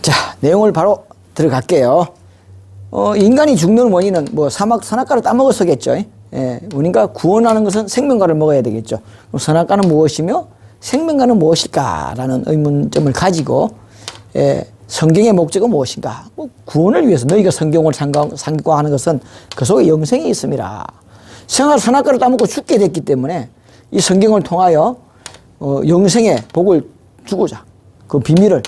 자, 내용을 바로 들어갈게요. 인간이 죽는 원인은 뭐 선악과를 따먹어서겠죠. 예, 우리가 구원하는 것은 생명과를 먹어야 되겠죠. 그럼 선악과는 무엇이며 생명과는 무엇일까라는 의문점을 가지고 성경의 목적은 무엇인가? 구원을 위해서 너희가 성경을 상고하는 것은 그 속에 영생이 있음이라. 선악과를 따먹고 죽게 됐기 때문에 이 성경을 통하여 영생의 복을 주고자 그 비밀을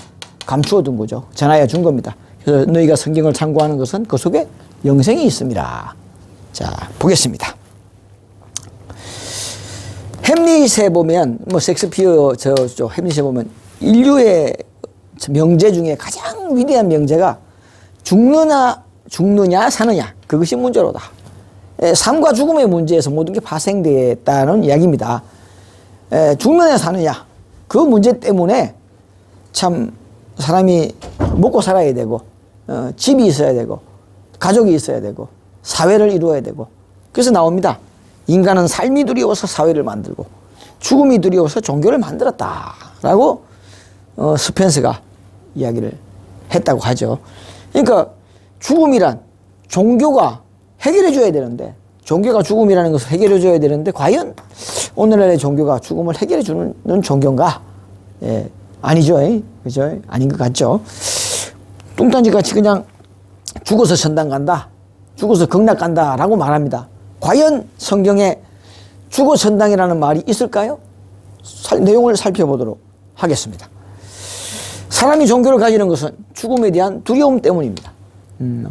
감추어 둔 거죠. 전하여 준 겁니다. 그래서 너희가 성경을 참고하는 것은 그 속에 영생이 있음이라. 자, 보겠습니다. 햄릿에 보면 섹스피어 햄릿에 보면 인류의 명제 중에 가장 위대한 명제가 죽느냐 사느냐 그것이 문제로다. 삶과 죽음의 문제에서 모든 게 파생되었다는 이야기입니다. 죽느냐 사느냐 그 문제 때문에 참 사람이 먹고 살아야 되고 집이 있어야 되고 가족이 있어야 되고 사회를 이루어야 되고 그래서 나옵니다. 인간은 삶이 두려워서 사회를 만들고 죽음이 두려워서 종교를 만들었다라고 스펜스가 이야기를 했다고 하죠. 그러니까 죽음이란 종교가 해결해 줘야 되는데 종교가 죽음이라는 것을 해결해 줘야 되는데 과연 오늘날의 종교가 죽음을 해결해 주는 종교인가? 예, 아니죠. 그죠? 아닌 것 같죠. 뚱딴지같이 그냥 죽어서 천당 간다. 죽어서 극락 간다. 라고 말합니다. 과연 성경에 죽어 천당이라는 말이 있을까요? 내용을 살펴보도록 하겠습니다. 사람이 종교를 가지는 것은 죽음에 대한 두려움 때문입니다.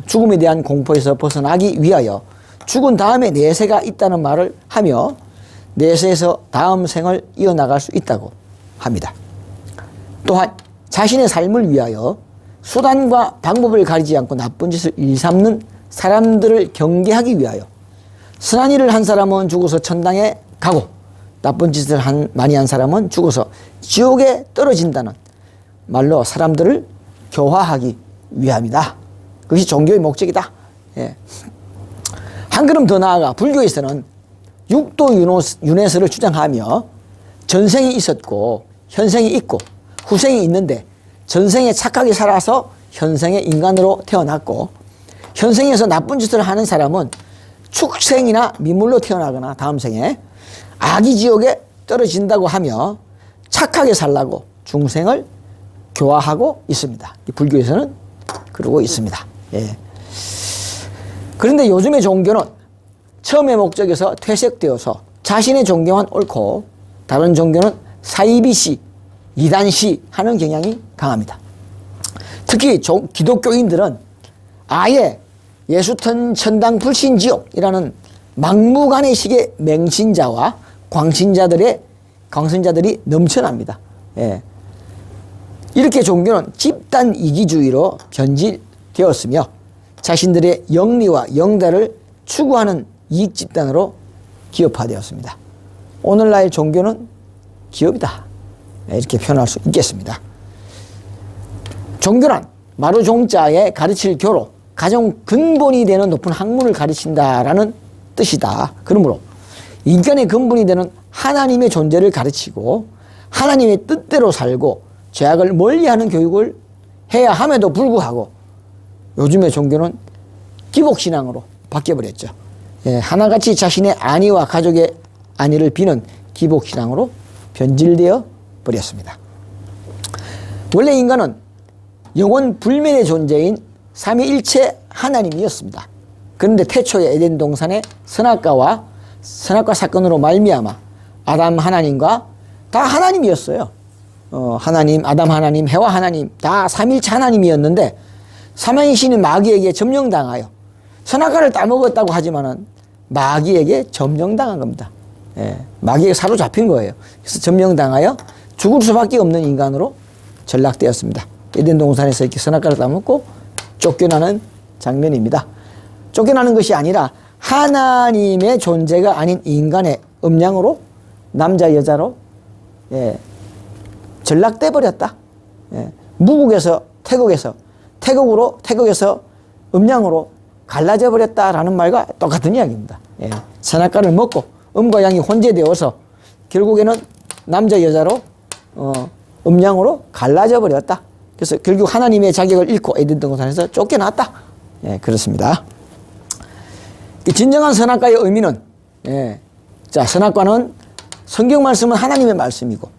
죽음에 대한 공포에서 벗어나기 위하여 죽은 다음에 내세가 있다는 말을 하며 내세에서 다음 생을 이어나갈 수 있다고 합니다. 또한 자신의 삶을 위하여 수단과 방법을 가리지 않고 나쁜 짓을 일삼는 사람들을 경계하기 위하여 선한 일을 한 사람은 죽어서 천당에 가고 나쁜 짓을 많이 한 사람은 죽어서 지옥에 떨어진다는 말로 사람들을 교화하기 위함이다. 그것이 종교의 목적이다. 예. 한 걸음 더 나아가 불교에서는 육도 윤회설을 주장하며 전생이 있었고 현생이 있고 후생이 있는데 전생에 착하게 살아서 현생에 인간으로 태어났고 현생에서 나쁜 짓을 하는 사람은 축생이나 미물로 태어나거나 다음 생에 아기 지옥에 떨어진다고 하며 착하게 살라고 중생을 교화하고 있습니다. 불교에서는 그러고 있습니다. 예. 그런데 요즘의 종교는 처음의 목적에서 퇴색되어서 자신의 종교만 옳고 다른 종교는 사이비시, 이단시 하는 경향이 강합니다. 특히 기독교인들은 아예 예수천 천당 불신지옥이라는 막무가내식의 맹신자와 광신자들이 넘쳐납니다. 예. 이렇게 종교는 집단 이기주의로 변질되었으며 자신들의 영리와 영달을 추구하는 이익집단으로 기업화되었습니다. 오늘날 종교는 기업이다. 이렇게 표현할 수 있겠습니다. 종교란 마루 종자에 가르칠 교로 가장 근본이 되는 높은 학문을 가르친다라는 뜻이다. 그러므로 인간의 근본이 되는 하나님의 존재를 가르치고 하나님의 뜻대로 살고 죄악을 멀리하는 교육을 해야 함에도 불구하고 요즘의 종교는 기복신앙으로 바뀌어버렸죠. 예, 하나같이 자신의 안위와 가족의 안위를 비는 기복신앙으로 변질되어 버렸습니다. 원래 인간은 영원 불멸의 존재인 삼위일체 하나님이었습니다. 그런데 태초의 에덴 동산의 선악과 사건으로 말미암아 아담 하나님과 다 하나님이었어요. 하나님, 아담 하나님, 해와 하나님 다 삼위일체 하나님이었는데 삼위신인 마귀에게 점령당하여 선악과를 따먹었다고 하지만은 마귀에게 점령당한 겁니다. 예, 마귀에게 사로잡힌 거예요. 그래서 점령당하여 죽을 수밖에 없는 인간으로 전락되었습니다. 에덴 동산에서 이렇게 선악과를 따먹고 쫓겨나는 장면입니다. 쫓겨나는 것이 아니라 하나님의 존재가 아닌 인간의 음양으로 남자 여자로 전락돼 버렸다. 무국에서 태국에서 태국에서 음양으로 갈라져 버렸다라는 말과 똑같은 이야기입니다. 선악과를 먹고 음과 양이 혼재되어서 결국에는 남자 여자로 음양으로 갈라져 버렸다. 그래서 결국 하나님의 자격을 잃고 에덴 동산에서 쫓겨났다. 예, 그렇습니다. 진정한 선악과의 의미는, 예, 자, 선악과는 성경 말씀은 하나님의 말씀이고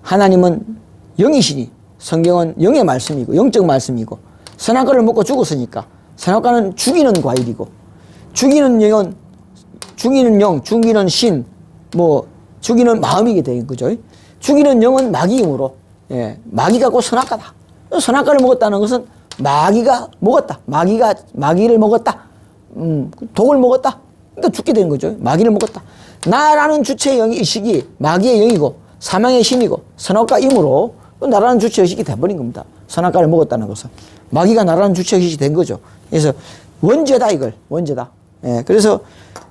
하나님은 영이시니 성경은 영의 말씀이고 영적 말씀이고, 선악과를 먹고 죽었으니까 선악과는 죽이는 과일이고, 죽이는 영은 죽이는 영, 죽이는 신, 뭐 죽이는 마음이게 되는 거죠. 죽이는 영은 마귀이므로, 예, 마귀가 곧 선악과다. 선악과를 먹었다는 것은 마귀가 먹었다. 마귀를 먹었다. 독을 먹었다. 그러니까 죽게 되는 거죠. 마귀를 먹었다. 나라는 주체 의식이 마귀의 영이고 사망의 신이고 선악과이므로 나라는 주체 의식이 돼버린 겁니다. 선악과를 먹었다는 것은 마귀가 나라는 주체 의식이 된 거죠. 그래서 원죄다, 이걸 원죄다. 예, 그래서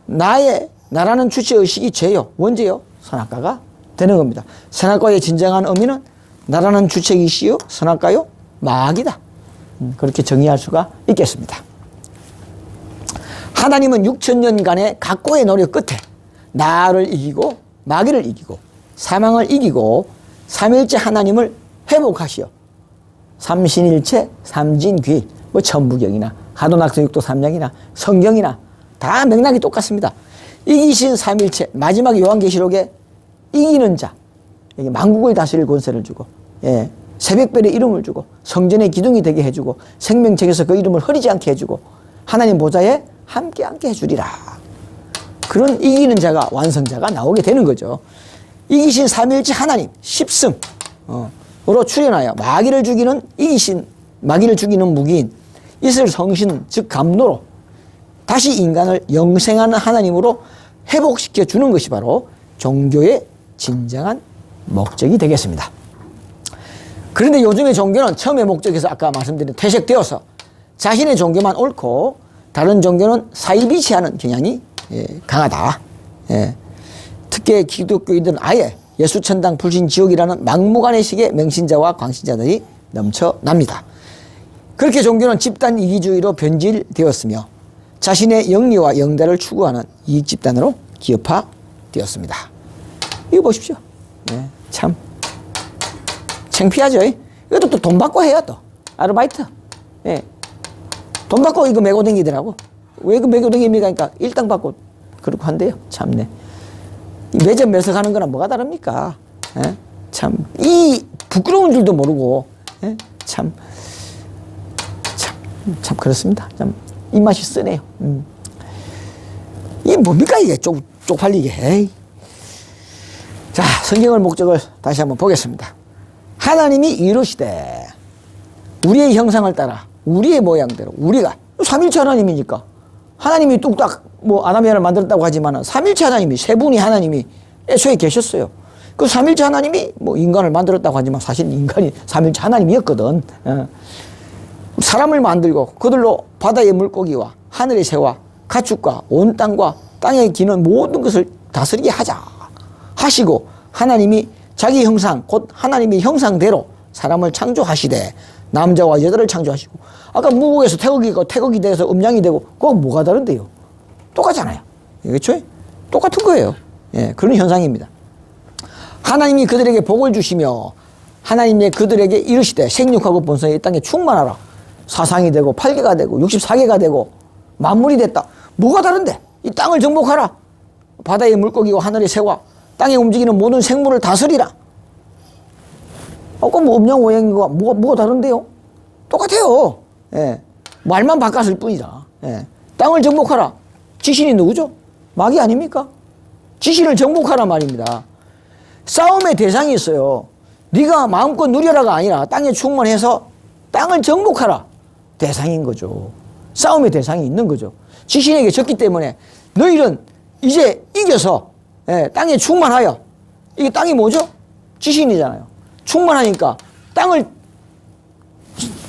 나라는 주체 의식이 죄요, 원죄요, 선악과가 되는 겁니다. 선악과의 진정한 의미는 나라는 주체 의식이요, 선악과요, 마귀다. 그렇게 정의할 수가 있겠습니다. 하나님은 6천년간의 각고의 노력 끝에 나를 이기고 마귀를 이기고 사망을 이기고 삼일째 하나님을 회복하시어 삼신일체 삼진귀, 뭐 천부경이나 가도낙서 육도 삼량이나 성경이나 다 맥락이 똑같습니다. 이기신 삼일체, 마지막 요한계시록에 이기는 자, 만국을 다스릴 권세를 주고, 예, 새벽별의 이름을 주고 성전의 기둥이 되게 해주고 생명책에서 그 이름을 흐리지 않게 해주고 하나님 보좌에 함께 앉게 해주리라. 그런 이기는 자가, 완성자가 나오게 되는 거죠. 이기신 삼일째 하나님 10승으로 출현하여 마귀를 죽이는 마귀를 죽이는 무기인 이슬 성신, 즉 감노로 다시 인간을 영생하는 하나님으로 회복시켜 주는 것이 바로 종교의 진정한 목적이 되겠습니다. 그런데 요즘의 종교는 처음의 목적에서 아까 말씀드린 퇴색되어서 자신의 종교만 옳고 다른 종교는 사이비치하는 경향이, 예, 강하다. 예. 특히 기독교인들은 아예 예수천당 불신지옥이라는 막무가내식의 맹신자와 광신자들이 넘쳐납니다. 그렇게 종교는 집단 이기주의로 변질되었으며 자신의 영리와 영달을 추구하는 이익집단으로 기업화되었습니다. 이거 보십시오. 예, 참 창피하죠. 이것도 또 돈 받고 해요. 또 아르바이트. 예. 돈 받고 이거 메고 댕기더라고. 왜 그 메고 댕깁니까? 그러니까 일당 받고 그렇고 한대요. 참네. 매점 매석하는 거랑 뭐가 다릅니까? 예? 참, 이 부끄러운 줄도 모르고, 예? 참 그렇습니다. 참 입맛이 쓰네요. 이게 뭡니까 이게 쪽팔리게. 에이. 자, 성경의 목적을 다시 한번 보겠습니다. 하나님이 이루시되 우리의 형상을 따라 우리의 모양대로 우리가 삼일체 하나님이니까 하나님이 뚝딱 뭐 아담이를 만들었다고 하지만은 삼일체 하나님이, 세 분이 하나님이 애초에 계셨어요. 그 삼일체 하나님이 뭐 인간을 만들었다고 하지만 사실 인간이 삼일체 하나님이었거든. 사람을 만들고 그들로 바다의 물고기와 하늘의 새와 가축과 온 땅과 땅에 기는 모든 것을 다스리게 하시고 하나님이 자기 형상 곧 하나님의 형상대로 사람을 창조하시되 남자와 여자를 창조하시고, 아까 무국에서 태극이 돼서 음양이 되고 그건 뭐가 다른데요? 똑같잖아요. 그렇죠? 똑같은 거예요. 예, 그런 현상입니다. 하나님이 그들에게 복을 주시며 하나님이 그들에게 이르시되 생육하고 번성해 이 땅에 충만하라. 사상이 되고 8개가 되고 64개가 되고 만물이 됐다. 뭐가 다른데? 이 땅을 정복하라. 바다의 물고기와 하늘의 새와 땅에 움직이는 모든 생물을 다스리라. 아까 뭐 음양오양과 뭐가 다른데요? 똑같아요. 예. 말만 바꿨을 뿐이다. 예. 땅을 정복하라. 지신이 누구죠? 마귀 아닙니까? 지신을 정복하라 말입니다. 싸움의 대상이 있어요. 네가 마음껏 누려라가 아니라 땅에 충만해서 땅을 정복하라. 대상인 거죠. 싸움의 대상이 있는 거죠. 지신에게 졌기 때문에 너희는 이제 이겨서, 예, 땅에 충만하여, 이게 땅이 뭐죠? 지신이잖아요. 충만하니까 땅을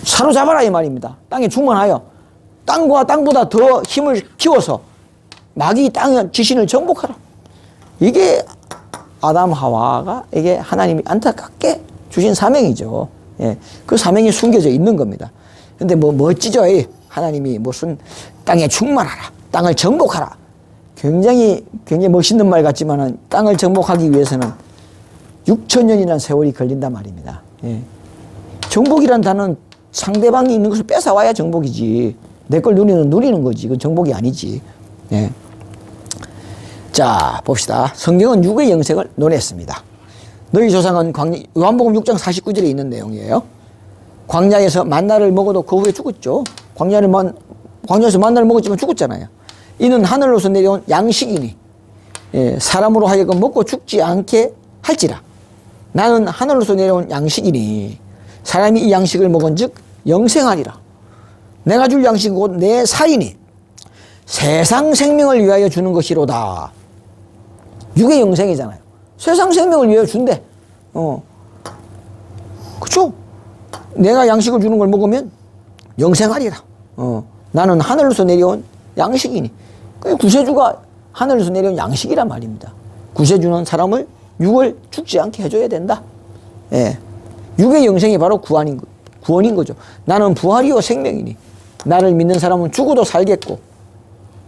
사로잡아라 이 말입니다. 땅에 충만하여 땅과 땅보다 더 힘을 키워서 마귀 땅의 지신을 정복하라. 이게 아담 하와가 이게 하나님이 안타깝게 주신 사명이죠. 예, 그 사명이 숨겨져 있는 겁니다. 근데 뭐 멋지죠. 하나님이 무슨 땅에 충만하라, 땅을 정복하라. 굉장히 멋있는 말 같지만은 땅을 정복하기 위해서는 6,000년이라는 세월이 걸린단 말입니다. 예. 정복이란 단어는 상대방이 있는 것을 뺏어와야 정복이지. 내 걸 누리는 거지. 그건 정복이 아니지. 예. 자, 봅시다. 성경은 육의 영생을 논했습니다. 너희 조상은 요한복음 6장 49절에 있는 내용이에요. 광야에서 만나를 먹어도 그 후에 죽었죠. 광야에서 만나를 먹었지만 죽었잖아요. 이는 하늘로서 내려온 양식이니 사람으로 하여금 먹고 죽지 않게 할지라. 나는 하늘로서 내려온 양식이니 사람이 이 양식을 먹은 즉 영생하리라. 내가 줄 양식은 곧 내 살이니 세상 생명을 위하여 주는 것이로다. 육의 영생이잖아요. 세상 생명을 위하여 준대. 그쵸? 내가 양식을 주는 걸 먹으면 영생하리라. 나는 하늘로서 내려온 양식이니. 구세주가 하늘에서 내려온 양식이란 말입니다. 구세주는 사람을 육을 죽지 않게 해줘야 된다. 예. 육의 영생이 바로 구원인 거죠. 나는 부활이요 생명이니 나를 믿는 사람은 죽어도 살겠고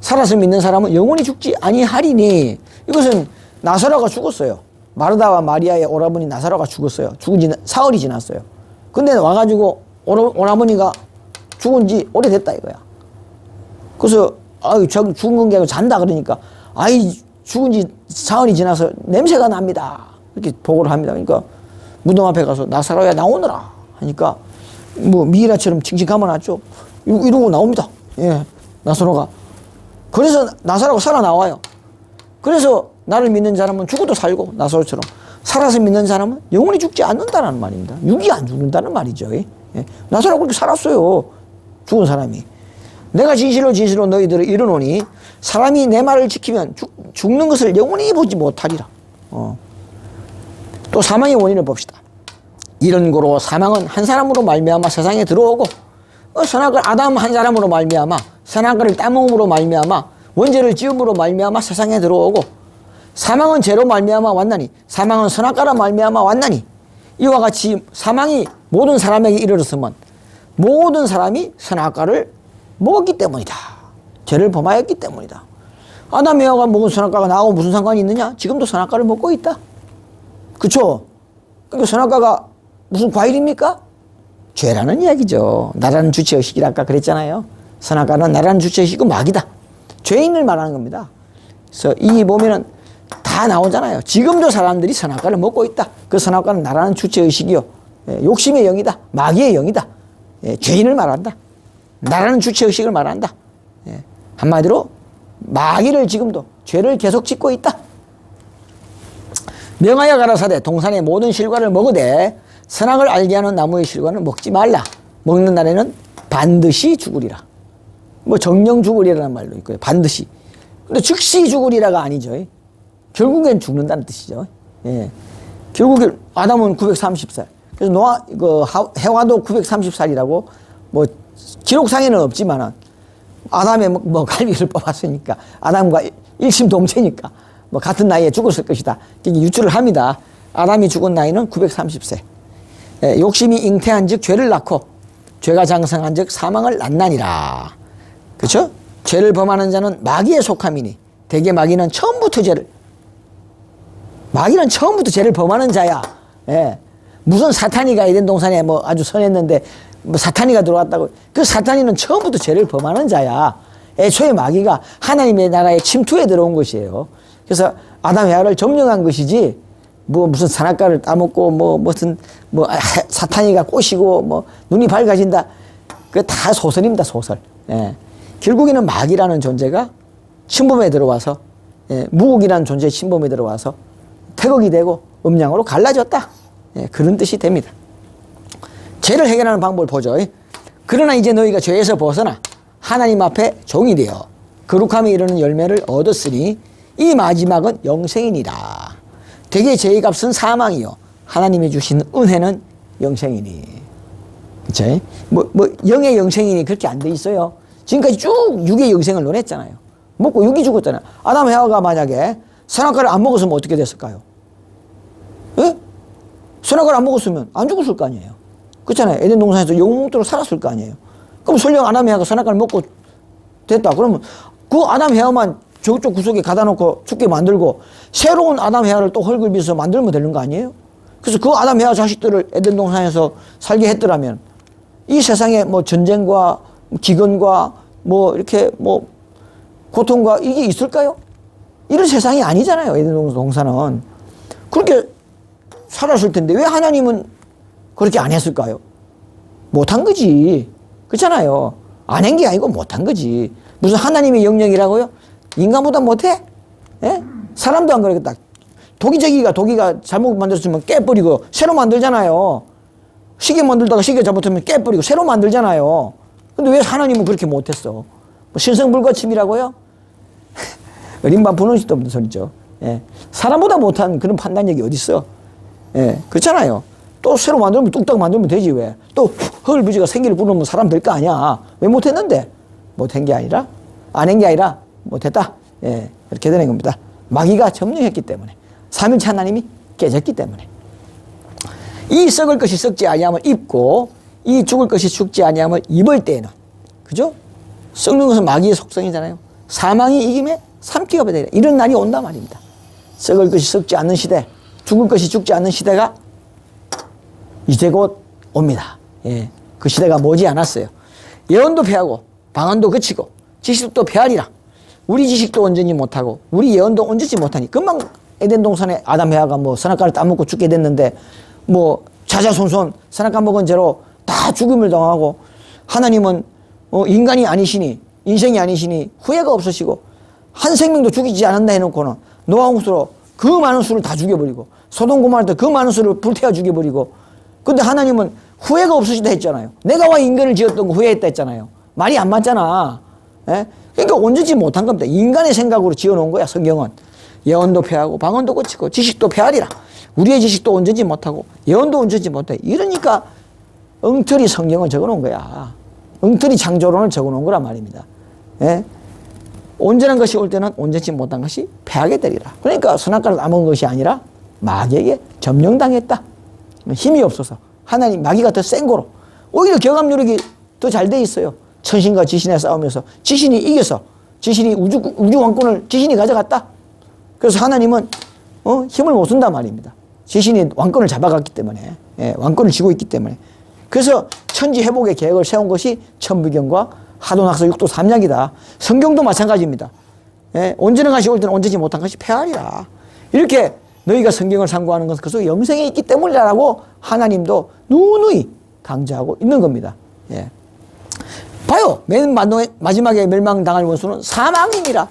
살아서 믿는 사람은 영원히 죽지 아니하리니. 이것은 나사로가 죽었어요. 마르다와 마리아의 오라버니 나사로가 죽었어요. 죽은 지 사흘이 지났어요. 근데 와가지고 오라버니가 죽은 지 오래됐다 이거야. 그래서 아유, 죽은 건 게 아니고 잔다 그러니까 아이 죽은 지 사흘이 지나서 냄새가 납니다. 이렇게 보고를 합니다. 그러니까 무덤 앞에 가서 나사로야 나오너라 하니까 뭐 미이라처럼 칭칭 감아놨죠. 이러고 나옵니다. 예, 나사로가. 그래서 나사로가 살아나와요. 그래서 나를 믿는 사람은 죽어도 살고 나사로처럼 살아서 믿는 사람은 영원히 죽지 않는다는 말입니다. 육이 안 죽는다는 말이죠. 예. 나사로가 그렇게 살았어요. 죽은 사람이. 내가 진실로 너희들을 이르노니 사람이 내 말을 지키면 죽는 것을 영원히 보지 못하리라. 또 사망의 원인을 봅시다. 이런 고로 사망은 한 사람으로 말미암아 세상에 들어오고 선악을 아담 한 사람으로 말미암아 선악을 따먹음으로 말미암아 원죄를 지음으로 말미암아 세상에 들어오고 사망은 죄로 말미암아 왔나니 사망은 선악과로 말미암아 왔나니 이와 같이 사망이 모든 사람에게 이르렀으면 모든 사람이 선악과를 먹었기 때문이다. 죄를 범하였기 때문이다. 아담 에어가 먹은 선악과가 나하고 무슨 상관이 있느냐? 지금도 선악과를 먹고 있다. 그쵸? 그러니까 선악과가 무슨 과일입니까? 죄라는 이야기죠. 나라는 주체의식이라 아까 그랬잖아요. 선악과는 나라는 주체의식이고 마귀다. 죄인을 말하는 겁니다. 그래서 이 보면은 다 나오잖아요. 지금도 사람들이 선악과를 먹고 있다. 그 선악과는 나라는 주체의식이요. 욕심의 영이다. 마귀의 영이다. 죄인을 말한다. 나라는 주체의식을 말한다. 한마디로 마귀를 지금도 죄를 계속 짓고 있다. 명하여 가라사대 동산의 모든 실과를 먹으되 선악을 알게 하는 나무의 실과는 먹지 말라. 먹는 날에는 반드시 죽으리라. 뭐 정령 죽으리라는 말도 있고요. 반드시. 근데 즉시 죽으리라가 아니죠. 결국엔 죽는다는 뜻이죠. 예. 결국엔 아담은 930살. 그래서 해와도 930살이라고 뭐 기록상에는 없지만은 아담의 뭐 갈비를 뽑았으니까 아담과 일심동체니까 뭐 같은 나이에 죽었을 것이다. 유추를 합니다. 아담이 죽은 나이는 930세. 예, 욕심이 잉태한 즉 죄를 낳고 죄가 장성한 즉 사망을 낳나니라. 그렇죠? 죄를 범하는 자는 마귀에 속함이니 대개 마귀는 처음부터 죄를 범하는 자야. 예. 무슨 사탄이가 에덴 동산에 뭐 아주 선했는데 뭐 사탄이가 들어왔다고. 그 사탄이는 처음부터 죄를 범하는 자야. 애초에 마귀가 하나님의 나라에 침투해 들어온 것이에요. 그래서 아담 해와를 점령한 것이지 뭐 무슨 선악과를 따먹고 뭐 무슨 뭐 사탄이가 꼬시고 뭐 눈이 밝아진다. 그게 다 소설입니다. 소설. 예. 결국에는 마귀라는 존재가 침범에 들어와서 무국이라는 존재의 침범에 들어와서 태극이 되고 음양으로 갈라졌다. 예, 그런 뜻이 됩니다. 죄를 해결하는 방법을 보죠. 그러나 이제 너희가 죄에서 벗어나 하나님 앞에 종이 되어 거룩함에 이르는 열매를 얻었으니 이 마지막은 영생이니라. 대개 죄의 값은 사망이요 하나님이 주신 은혜는 영생이니. 그쵸? 뭐 영의 영생이니 그렇게 안 돼 있어요. 지금까지 쭉 육의 영생을 논했잖아요. 먹고 육이 죽었잖아요. 아담 해와가 만약에 선악과를 안 먹었으면 어떻게 됐을까요? 예? 선악과를 안 먹었으면 안 죽었을 거 아니에요. 그렇잖아요. 에덴 동산에서 영원토록 살았을 거 아니에요. 그럼 설령 아담 해와가 선악과를 먹고 됐다. 그러면 그 아담 해와만 저쪽 구석에 가다 놓고 죽게 만들고 새로운 아담 해와를 또 헐글 빚어서 만들면 되는 거 아니에요? 그래서 그 아담 해와 자식들을 에덴 동산에서 살게 했더라면 이 세상에 뭐 전쟁과 기근과 뭐 이렇게 뭐 고통과 이게 있을까요? 이런 세상이 아니잖아요. 에덴 동산은. 그렇게 살았을 텐데 왜 하나님은 그렇게 안 했을까요? 못한 거지. 그렇잖아요. 안 한 게 아니고 못한 거지. 무슨 하나님의 영역이라고요? 인간보다 못해? 예? 사람도 안 그러겠다. 도기가 잘못 만들었으면 깨버리고 새로 만들잖아요. 시계 만들다가 시계 잘못하면 깨버리고 새로 만들잖아요. 근데 왜 하나님은 그렇게 못했어? 뭐 신성불가침이라고요? 림반 부는 수도 없는 소리죠. 예. 사람보다 못한 그런 판단력이 어딨어? 예. 그렇잖아요. 또 새로 만들면 뚝딱 만들면 되지 왜? 또 헐부지가 생기를 부르면 사람 될 거 아니야. 왜 못했는데? 못한 게 아니라 안 한 게 아니라 못했다. 예. 그렇게 되는 겁니다. 마귀가 점령했기 때문에 삼일체 하나님이 깨졌기 때문에 이 썩을 것이 썩지 아니함을 입고 이 죽을 것이 죽지 아니함을 입을 때에는 그죠? 썩는 것은 마귀의 속성이잖아요. 사망이 이김에 삼키가 되리라. 이런 날이 온단 말입니다. 썩을 것이 썩지 않는 시대, 죽을 것이 죽지 않는 시대가 이제 곧 옵니다. 예. 그 시대가 머지 않았어요. 예언도 패하고 방언도 그치고 지식도 패하리라. 우리 지식도 온전히 못하고 우리 예언도 온전히 못하니 금방 에덴 동산에 아담 해와가 뭐 선악과를 따먹고 죽게 됐는데 뭐 자자손손 선악과 먹은 죄로 다 죽음을 당하고 하나님은 인간이 아니시니 인생이 아니시니 후회가 없으시고 한 생명도 죽이지 않았나 해놓고는 노아 홍수로 그 많은 수를 다 죽여버리고 소돔 고모라 때 그 많은 수를 불태워 죽여버리고 근데 하나님은 후회가 없으시다 했잖아요. 내가 와 인간을 지었던 거 후회했다 했잖아요. 말이 안 맞잖아. 예? 그러니까 온전치 못한 겁니다. 인간의 생각으로 지어놓은 거야 성경은. 예언도 패하고 방언도 고치고 지식도 패하리라. 우리의 지식도 온전치 못하고 예언도 온전치 못해. 이러니까 엉터리 성경을 적어놓은 거야. 엉터리 창조론을 적어놓은 거란 말입니다. 예? 온전한 것이 올 때는 온전치 못한 것이 패하게 되리라. 그러니까 선악과를 따먹은 것이 아니라 마귀에게 점령당했다. 힘이 없어서 하나님 마귀가 더 센 거로 오히려 경합력이 더 잘 돼 있어요. 천신과 지신의 싸움에서 지신이 이겨서 지신이 우주 왕권을 지신이 가져갔다. 그래서 하나님은 힘을 못 쓴단 말입니다. 지신이 왕권을 잡아갔기 때문에 왕권을 쥐고 있기 때문에 그래서 천지 회복의 계획을 세운 것이 천부경과 하도낙서 6도 3약이다. 성경도 마찬가지입니다. 온전한 것이 올 때는 온전치 못한 것이 패하리라. 이렇게 너희가 성경을 상고하는 것은 그래서 영생에 있기 때문이라고 하나님도 누누이 강조하고 있는 겁니다. 예. 봐요. 맨 마지막에 멸망당할 원수는 사망이니라.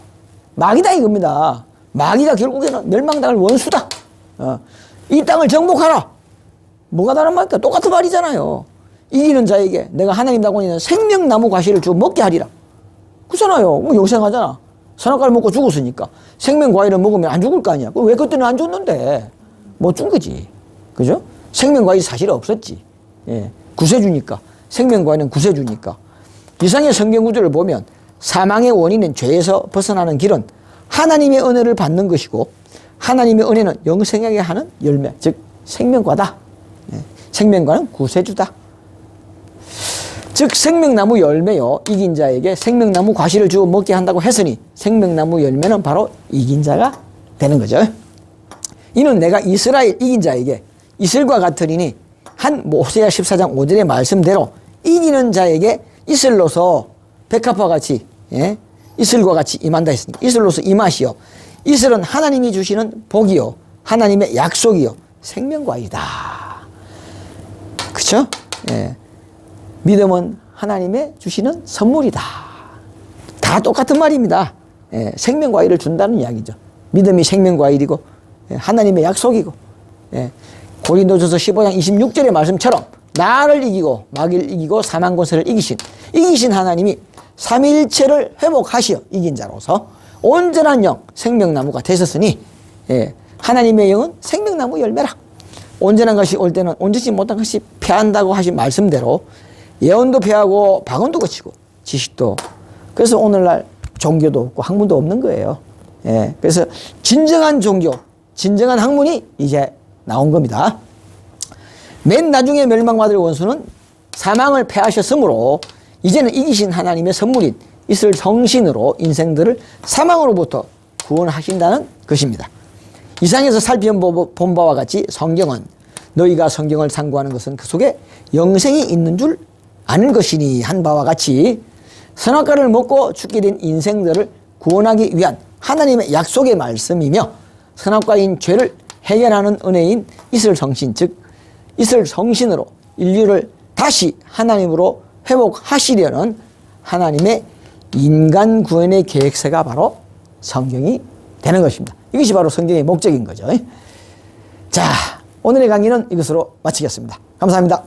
마귀다 이겁니다. 마귀가 결국에는 멸망당할 원수다. 이 땅을 정복하라. 뭐가 다른 말일까? 똑같은 말이잖아요. 이기는 자에게 내가 하나님다고 있는 생명나무 과실을 주어 먹게 하리라. 그렇잖아요. 뭐 영생하잖아. 선악과를 먹고 죽었으니까 생명과일을 먹으면 안 죽을 거 아니야. 왜 그때는 안 죽는데? 못 준 거지. 그죠? 생명과일이 사실 없었지. 예. 구세주니까. 생명과일은 구세주니까. 이상의 성경 구조를 보면 사망의 원인은 죄에서 벗어나는 길은 하나님의 은혜를 받는 것이고 하나님의 은혜는 영생하게 하는 열매, 즉 생명과다. 예. 생명과는 구세주다. 즉 생명나무 열매요. 이긴 자에게 생명나무 과실을 주어 먹게 한다고 했으니 생명나무 열매는 바로 이긴 자가 되는 거죠. 이는 내가 이스라엘 이긴 자에게 이슬과 같으리니 한 호세아 14장 5절의 말씀대로 이기는 자에게 이슬로서 백합화 같이 이슬과 같이 임한다 했으니 이슬로서 임하시오. 이슬은 하나님이 주시는 복이요 하나님의 약속이요 생명과이다. 그렇죠? 예. 믿음은 하나님의 주시는 선물이다. 다 똑같은 말입니다. 예, 생명과일을 준다는 이야기죠. 믿음이 생명과일이고 하나님의 약속이고 고린도전서 15장 26절의 말씀처럼 나를 이기고 마귀를 이기고 사망 권세를 이기신 하나님이 삼일체를 회복하시어 이긴 자로서 온전한 영 생명나무가 되셨으니 하나님의 영은 생명나무 열매라. 온전한 것이 올 때는 온전치 못한 것이 패한다고 하신 말씀대로 예언도 패하고 방언도 거치고 지식도 그래서 오늘날 종교도 없고 학문도 없는 거예요. 그래서 진정한 종교 진정한 학문이 이제 나온 겁니다. 맨 나중에 멸망받을 원수는 사망을 패하셨으므로 이제는 이기신 하나님의 선물인 이슬 성신으로 인생들을 사망으로부터 구원하신다는 것입니다. 이상에서 살펴본 바와 같이 성경은 너희가 성경을 상고하는 것은 그 속에 영생이 있는 줄 아는 것이니 한 바와 같이 선악과를 먹고 죽게 된 인생들을 구원하기 위한 하나님의 약속의 말씀이며 선악과인 죄를 해결하는 은혜인 이슬성신, 즉 이슬성신으로 인류를 다시 하나님으로 회복하시려는 하나님의 인간 구원의 계획서가 바로 성경이 되는 것입니다. 이것이 바로 성경의 목적인 거죠. 자, 오늘의 강의는 이것으로 마치겠습니다. 감사합니다.